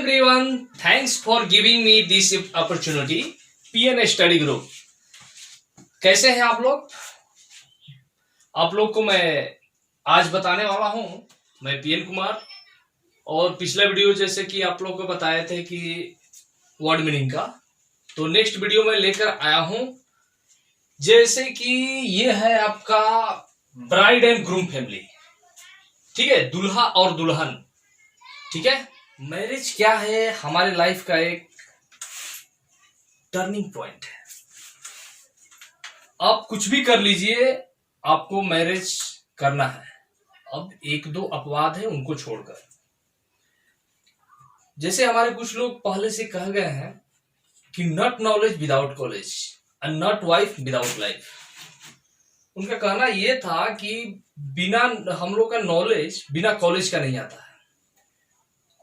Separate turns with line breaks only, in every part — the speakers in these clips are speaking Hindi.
everyone, thanks for giving me this opportunity. PN study group, कैसे हैं आप लोग? आप लोग को मैं आज बताने वाला हूं, मैं PN कुमार। और पिछला वीडियो जैसे कि आप लोग को बताए थे कि वर्ड मीनिंग का, तो नेक्स्ट वीडियो में लेकर आया हूं। जैसे कि ये है आपका ब्राइड एंड ग्रूम फैमिली, ठीक है, दूल्हा और दुल्हन, ठीक है। मैरिज क्या है? हमारे लाइफ का एक टर्निंग पॉइंट है। आप कुछ भी कर लीजिए, आपको मैरिज करना है। अब एक दो अपवाद है, उनको छोड़कर। जैसे हमारे कुछ लोग पहले से कह गए हैं कि not knowledge without college and not wife without life. उनका कहना यह था कि बिना हम लोग का नॉलेज बिना कॉलेज का नहीं आता है,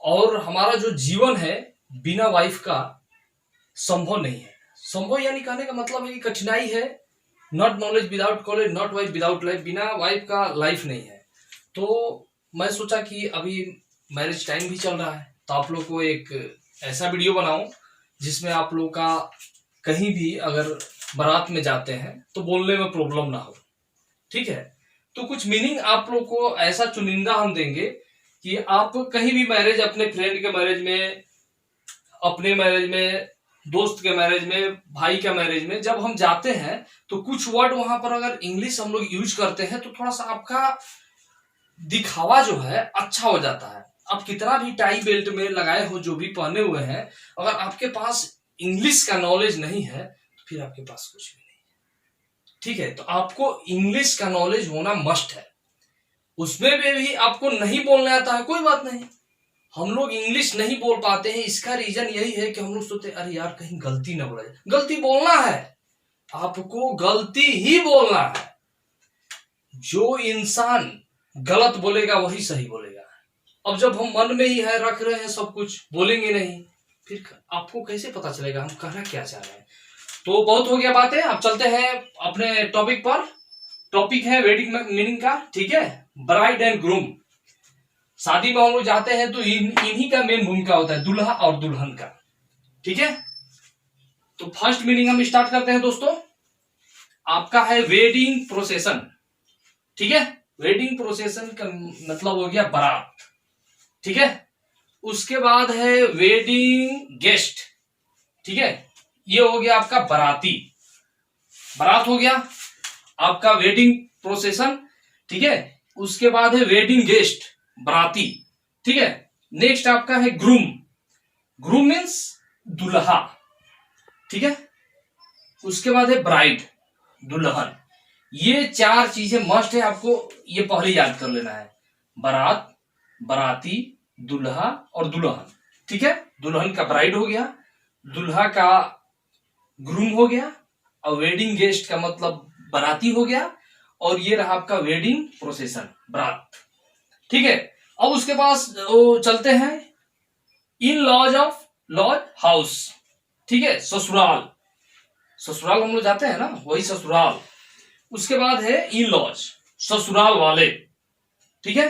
और हमारा जो जीवन है बिना वाइफ का संभव नहीं है। संभव यानी कहने का मतलब है कि कठिनाई है। Not knowledge without college, not wife without life, बिना वाइफ का लाइफ नहीं है। तो मैं सोचा कि अभी मैरिज टाइम भी चल रहा है, तो आप लोग को एक ऐसा वीडियो बनाऊं जिसमें आप लोग का कहीं भी अगर बारात में जाते हैं तो बोलने में प्रॉब्लम ना हो, ठीक है। तो कुछ मीनिंग आप लोग को ऐसा चुनिंदा हम देंगे कि आप कहीं भी मैरिज, अपने फ्रेंड के मैरिज में, अपने मैरिज में, दोस्त के मैरिज में, भाई के मैरिज में जब हम जाते हैं तो कुछ वर्ड वहां पर अगर इंग्लिश हम लोग यूज करते हैं तो थोड़ा सा आपका दिखावा जो है अच्छा हो जाता है। आप कितना भी टाई बेल्ट में लगाए हो, जो भी पहने हुए हैं, अगर आपके पास इंग्लिश का नॉलेज नहीं है तो फिर आपके पास कुछ भी नहीं है, ठीक है। तो आपको इंग्लिश का नॉलेज होना मस्ट है। उसमें भी आपको नहीं बोलने आता है, कोई बात नहीं। हम लोग इंग्लिश नहीं बोल पाते हैं, इसका रीजन यही है कि हम लोग सोचते अरे यार कहीं गलती ना बोला जाए। गलती बोलना है, आपको गलती ही बोलना है। जो इंसान गलत बोलेगा वही सही बोलेगा। अब जब हम मन में ही है, रख रहे हैं, सब कुछ बोलेंगे नहीं, फिर आपको कैसे पता चलेगा हम कहना क्या चाह रहे हैं। तो बहुत हो गया बातें, अब चलते हैं अपने टॉपिक पर। टॉपिक है वेडिंग मीनिंग का, ठीक है। ब्राइड एंड ग्रूम, शादी में हम लोग जाते हैं तो इन्हीं का मेन भूमिका होता है, दूल्हा और दुल्हन का, ठीक है। तो फर्स्ट मीनिंग हम स्टार्ट करते हैं दोस्तों। आपका है वेडिंग प्रोसेशन, ठीक है। वेडिंग प्रोसेशन का मतलब हो गया बारात, ठीक है। उसके बाद है वेडिंग गेस्ट, ठीक है। ये हो गया आपका बाराती, बारात हो गया आपका वेडिंग प्रोसेशन, ठीक है। उसके बाद है वेडिंग गेस्ट, बाराती, ठीक है। नेक्स्ट आपका है ग्रूम, ग्रूम मीन्स दुल्हा, ठीक है। उसके बाद है ब्राइड, दुल्हन। ये चार चीजें मस्ट है, आपको ये पहले याद कर लेना है। बारात, बाराती, दुल्हा और दुल्हन, ठीक है। दुल्हन का ब्राइड हो गया, दुल्हा का ग्रूम हो गया, और वेडिंग गेस्ट का मतलब बाराती हो गया, और ये रहा आपका वेडिंग प्रोसेशन, बारात, ठीक है। अब उसके पास चलते हैं in laws of laws house, ठीक है। ससुराल, ससुराल हम लोग जाते हैं ना, वही ससुराल। उसके बाद है इन लॉज, ससुराल वाले, ठीक है।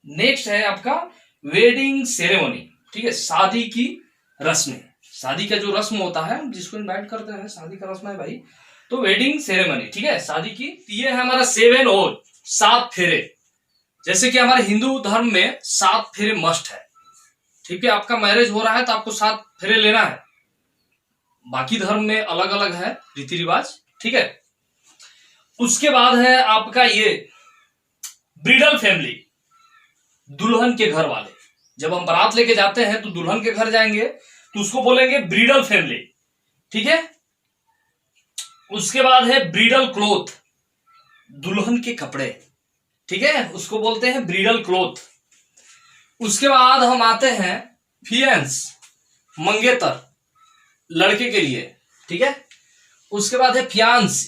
नेक्स्ट है आपका वेडिंग सेरेमनी, ठीक है। शादी की रस्में, शादी का जो रस्म होता है, जिसको इनवाइट करते हैं, शादी का रस्म है भाई, तो वेडिंग सेरेमनी, ठीक है, शादी की। ये है हमारा 7 ओथ, 7 फेरे। जैसे कि हमारे हिंदू धर्म में 7 फेरे मस्ट है, ठीक है। आपका मैरिज हो रहा है तो आपको 7 फेरे लेना है। बाकी धर्म में अलग अलग है रीति रिवाज, ठीक है। उसके बाद है आपका ये ब्रिडल फैमिली, दुल्हन के घर वाले। जब हम बारात लेके जाते हैं तो दुल्हन के घर जाएंगे तो उसको बोलेंगे ब्रिडल फैमिली, ठीक है। उसके बाद है ब्रिडल क्लोथ, दुल्हन के कपड़े, ठीक है, उसको बोलते हैं ब्रिडल क्लोथ। उसके बाद हम आते हैं फियंस, मंगेतर, लड़के के लिए, ठीक है। उसके बाद है फियांस,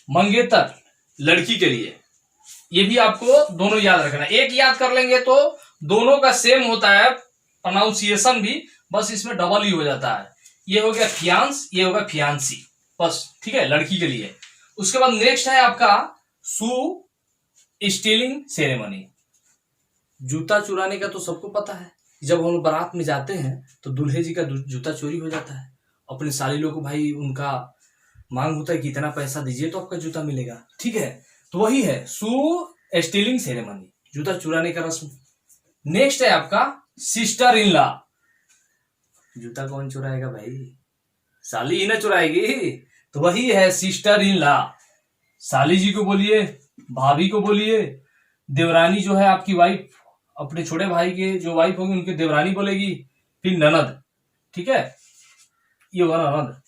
मंगेतर, लड़की के लिए। ये भी आपको दोनों याद रखना। एक याद कर लेंगे तो दोनों का सेम होता है प्रोनाउंसिएशन भी, बस इसमें डबल ही हो जाता है। ये हो गया फियांस, ये होगा फियांसी, बस, ठीक है, लड़की के लिए। उसके बाद नेक्स्ट है आपका शू स्टीलिंग सेरेमनी। जूता चुराने का तो सबको पता है, जब हम लोग बारात में जाते हैं तो दूल्हे जी का जूता चोरी हो जाता है। अपने साली लोग को भाई उनका मांग होता है कि इतना पैसा दीजिए तो आपका जूता मिलेगा, ठीक है। तो वही है शू स्टीलिंग सेरेमनी, जूता चुराने का रस्म। नेक्स्ट है आपका सिस्टर इन लॉ। जूता कौन चुराएगा भाई, साली ही ना चुराएगी। तो वही है सिस्टर इन लॉ। साली जी को बोलिए, भाभी को बोलिए, देवरानी जो है आपकी वाइफ, अपने छोटे भाई के जो वाइफ होगी उनके देवरानी बोलेगी, फिर ननद, ठीक है, ये होगा ननद,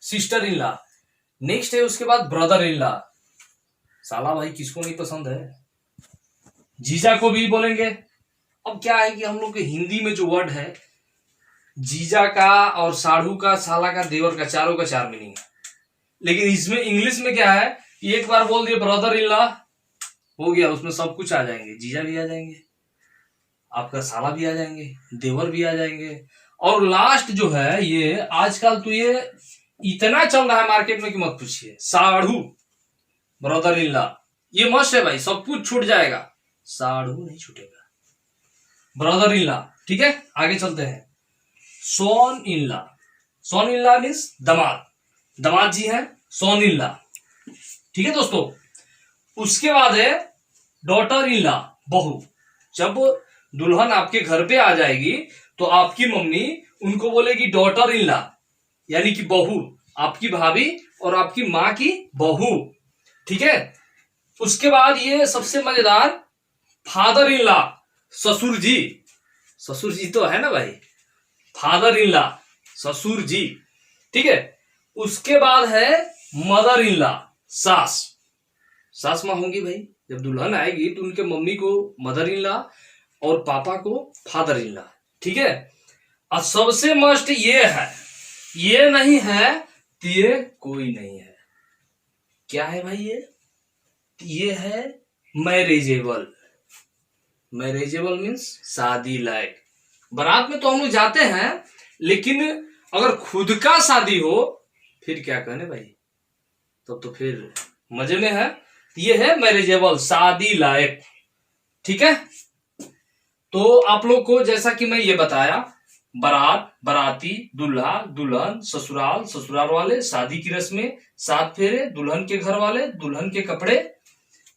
सिस्टर इन लॉ। नेक्स्ट है उसके बाद ब्रदर इन लॉ। साला भाई किसको नहीं पसंद है, जीजा को भी बोलेंगे। अब क्या है कि हम लोग के हिंदी में जो वर्ड है जीजा का और साढ़ू का, साला का, देवर का, चारों का चार मीनिंग है। लेकिन इसमें इंग्लिश में क्या है, एक बार बोल दिए ब्रदर इन लॉ, हो गया, उसमें सब कुछ आ जाएंगे, जीजा भी आ जाएंगे, आपका साला भी आ जाएंगे, देवर भी आ जाएंगे। और लास्ट जो है ये आजकल तो ये इतना चल रहा है मार्केट में कि मत पूछिए, साढ़ू ब्रदर इन लॉ, ये मस्त है भाई, सब कुछ छूट जाएगा, साढ़ू नहीं छूटेगा, ब्रदर इन लॉ, ठीक है। आगे चलते हैं, son in law. Son in law means दामाद, दामाद जी हैं, सॉन इन लॉ, ठीक है दोस्तों। उसके बाद है डॉटर इन लॉ, बहू। जब दुल्हन आपके घर पे आ जाएगी तो आपकी मम्मी उनको बोलेगी डॉटर इन लॉ, यानी कि बहू, आपकी भाभी और आपकी माँ की बहू, ठीक है। उसके बाद ये सबसे मजेदार, फादर इन लॉ, ससुर जी। ससुर जी तो है ना भाई, फादर इन लॉ, ससुर जी, ठीक है। उसके बाद है मदर इन लॉ, सास। सास माँ होंगी भाई, जब दुल्हन आएगी तो उनके मम्मी को मदर इन लॉ और पापा को फादर इन लॉ, ठीक है। और सबसे मस्ट ये है, ये नहीं है तो ये कोई नहीं है। क्या है भाई ये है मैरिजेबल। मैरिजेबल मीन्स शादी लायक। बारात में तो हम लोग जाते हैं, लेकिन अगर खुद का शादी हो फिर क्या कहने भाई, तब तो फिर मजे में है। ये है मैरिजेबल, शादी लायक, ठीक है। तो आप लोग को जैसा कि मैं ये बताया, बारात, बाराती, दूल्हा, दुल्हन, ससुराल, ससुराल वाले, शादी की रस्में, 7 फेरे, दुल्हन के घर वाले, दुल्हन के कपड़े।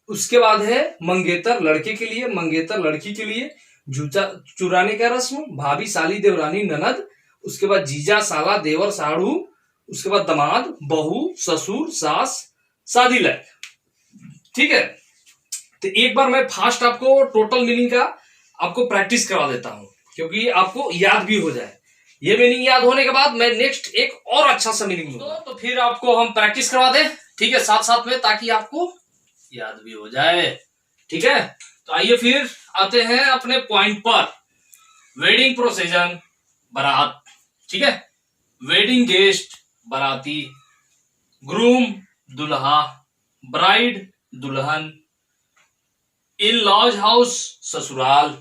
उसके बाद है मंगेतर, लड़के के लिए, मंगेतर लड़की के लिए, जूता चुराने का रस्म, भाभी, साली, देवरानी, ननद। उसके बाद जीजा, साला, देवर, साढ़ू। उसके बाद दामाद, बहू, ससुर, सास, शादी लायक, ठीक है। तो एक बार मैं फास्ट आपको टोटल मीनिंग का आपको प्रैक्टिस करवा देता हूं, क्योंकि आपको याद भी हो जाए। ये मीनिंग याद होने के बाद मैं नेक्स्ट एक और अच्छा सा मीनिंग दूंगा, तो फिर आपको हम प्रैक्टिस करवा दें, ठीक है, साथ साथ में, ताकि आपको याद भी हो जाए, ठीक है। तो आइए फिर आते हैं अपने पॉइंट पर। वेडिंग प्रोसीजन, बारात, ठीक है। वेडिंग गेस्ट, बाराती। ग्रूम, दुल्हा। ब्राइड, दुल्हन। इन लॉज हाउस, ससुराल।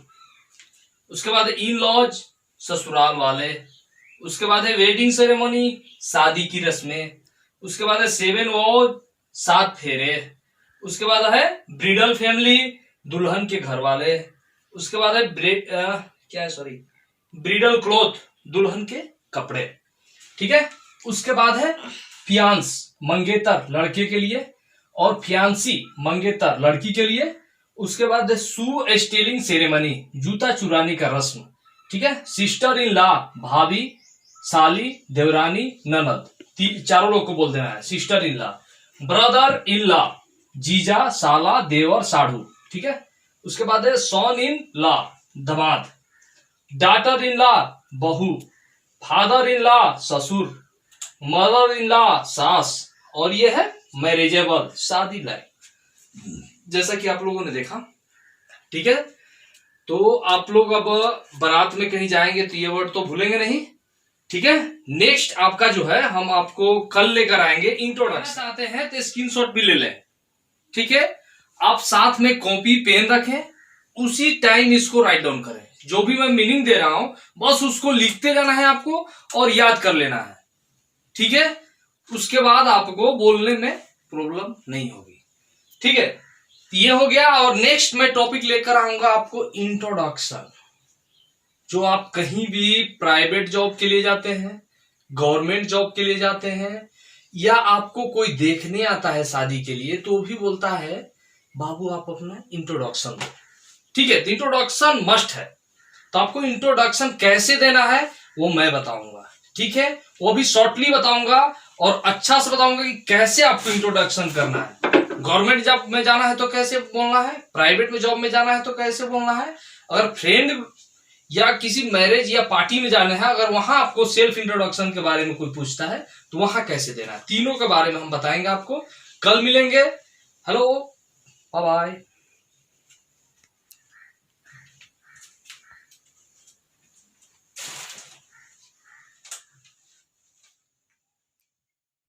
उसके बाद इन लॉज, ससुराल वाले। उसके बाद है वेडिंग सेरेमनी, शादी की रस्में। उसके बाद है 7 वॉज, 7 फेरे। उसके बाद है ब्रिडल फैमिली, दुल्हन के घर वाले। उसके बाद है ब्रिडल क्लॉथ, दुल्हन के कपड़े, ठीक है। उसके बाद है फियांस, मंगेतर, लड़के के लिए, और फियांसी, मंगेतर, लड़की के लिए। उसके बाद शू स्टीलिंग सेरेमनी, जूता चुराने का रस्म, ठीक है। सिस्टर इन लॉ, भाभी, साली, देवरानी, ननद, चारों लोग को बोल देना है sister in law. Brother in law, जीजा, साला, देवर, साढ़ू, ठीक है। उसके बाद है सॉन इन लॉ, दामाद। डॉटर इन लॉ, बहू। फादर इन लॉ, ससुर। मदर इन लॉ, सास। और ये है मैरिजेबल, शादी लायक, जैसा कि आप लोगों ने देखा, ठीक है। तो आप लोग अब बारात में कहीं जाएंगे तो ये वर्ड तो भूलेंगे नहीं, ठीक है। नेक्स्ट आपका जो है हम आपको कल लेकर आएंगे इंट्रोडक्शन। आते हैं तो स्क्रीनशॉट भी ले लें, ठीक है। आप साथ में कॉपी पेन रखें, उसी टाइम इसको राइट डाउन करें। जो भी मैं मीनिंग दे रहा हूं बस उसको लिखते जाना है आपको और याद कर लेना है, ठीक है। उसके बाद आपको बोलने में प्रॉब्लम नहीं होगी, ठीक है। ये हो गया। और नेक्स्ट मैं टॉपिक लेकर आऊंगा आपको इंट्रोडक्शन, जो आप कहीं भी प्राइवेट जॉब के लिए जाते हैं, गवर्नमेंट जॉब के लिए जाते हैं, या आपको कोई देखने आता है शादी के लिए, तो भी बोलता है बाबू आप अपना इंट्रोडक्शन दो। ठीक है, तो इंट्रोडक्शन मस्ट है। तो आपको इंट्रोडक्शन कैसे देना है वो मैं बताऊंगा। ठीक है, वो भी शॉर्टली बताऊंगा और अच्छा से बताऊंगा कि कैसे आपको इंट्रोडक्शन करना है। गवर्नमेंट जॉब में जाना है तो कैसे बोलना है, प्राइवेट में जॉब में जाना है तो कैसे बोलना है, अगर फ्रेंड या किसी मैरिज या पार्टी में जाना है, अगर वहां आपको सेल्फ इंट्रोडक्शन के बारे में कोई पूछता है तो वहां कैसे देना है, तीनों के बारे में हम बताएंगे आपको। कल मिलेंगे। Hello, bye bye.